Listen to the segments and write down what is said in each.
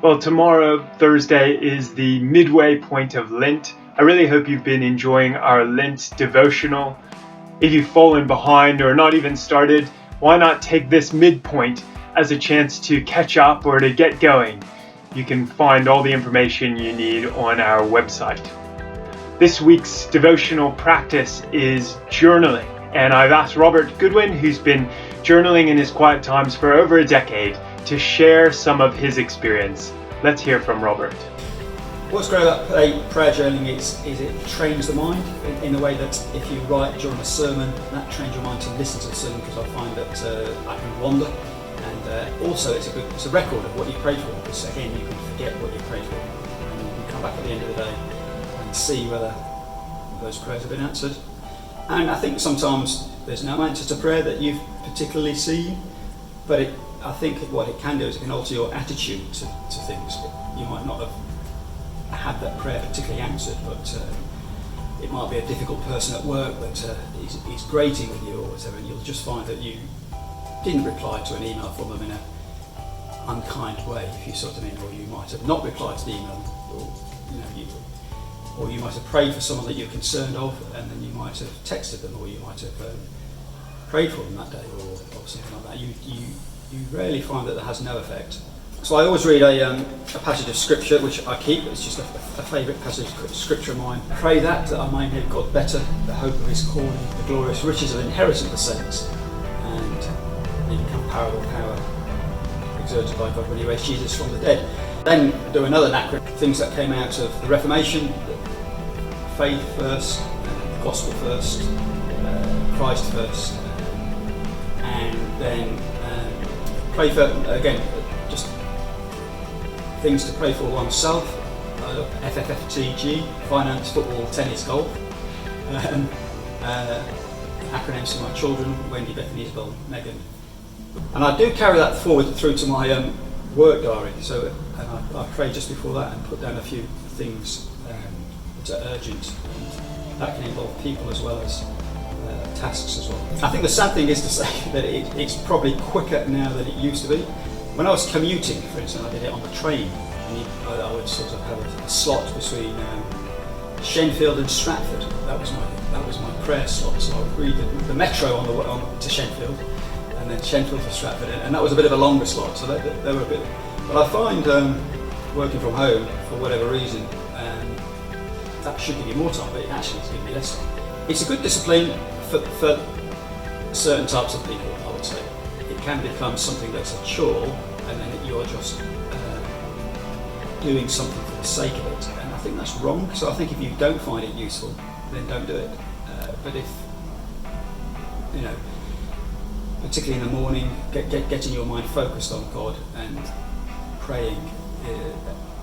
Well, tomorrow, Thursday, is the midway point of Lent. I really hope you've been enjoying our Lent devotional. If you've fallen behind or not even started, why not take this midpoint as a chance to catch up or to get going? You can find all the information you need on our website. This week's devotional practice is journaling, and I've asked Robert Goodwin, who's been journaling in his quiet times for over a decade, to share some of his experience. Let's hear from Robert. What's great about prayer journaling is it trains the mind in a way that if you write during a sermon, that trains your mind to listen to the sermon, because I find that I can wander, and also it's a record of what you prayed for, because again you can forget what you prayed for, and you can come back at the end of the day and see whether those prayers have been answered. And I think sometimes there's no answer to prayer that you've particularly seen, but I think what it can do is it can alter your attitude to things. You might not have had that prayer particularly answered, but it might be a difficult person at work that is grating with you or whatever, and you'll just find that you didn't reply to an email from them in an unkind way, if you sort of mean, or you might have not replied to the email, or you might have prayed for someone that you're concerned of, and then you might have texted them, or you might have prayed for them that day, or something like that. You rarely find that has no effect. So I always read a passage of scripture, which I keep. It's just a favourite passage of scripture of mine. Pray that I may know God better, the hope of his calling, the glorious riches of inheritance of the saints, and the incomparable power exerted by God when he raised Jesus from the dead. Then do another acronym, things that came out of the Reformation: faith first, the gospel first, Christ first, and then pray for, again, just things to pray for oneself. FFFTG, finance, football, tennis, golf. Acronyms for my children: Wendy, Bethany, Isabel, Megan. And I do carry that forward through to my work diary. So I pray just before that and put down a few things that are urgent. And that can involve people as well as tasks as well. I think the sad thing is to say that it's probably quicker now than it used to be. When I was commuting, for instance, I did it on the train, and I would sort of have a slot between Shenfield and Stratford. That was my prayer slot. So I would read the metro on to Shenfield, and then Shenfield to Stratford, and that was a bit of a longer slot. So they were a bit. But I find working from home, for whatever reason, that should give you more time, but it actually is giving you less time. It's a good discipline for certain types of people, I would say. It can become something that's a chore, and then you're just doing something for the sake of it, and I think that's wrong. So I think if you don't find it useful, then don't do it. But if, particularly in the morning, getting your mind focused on God and praying,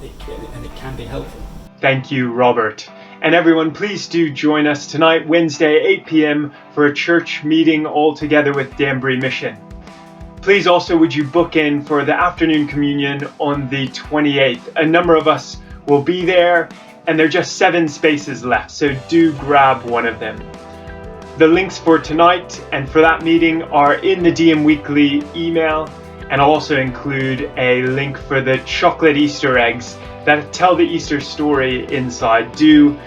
it can be helpful. Thank you, Robert. And everyone, please do join us tonight, Wednesday, 8 p.m, for a church meeting all together with Danbury Mission. Please also, would you book in for the afternoon communion on the 28th? A number of us will be there, and there are just 7 spaces left, so do grab one of them. The links for tonight and for that meeting are in the DM Weekly email, and I'll also include a link for the chocolate Easter eggs that tell the Easter story inside. Do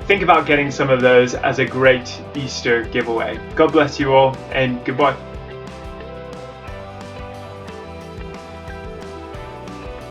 think about getting some of those as a great Easter giveaway. God bless you all, and goodbye.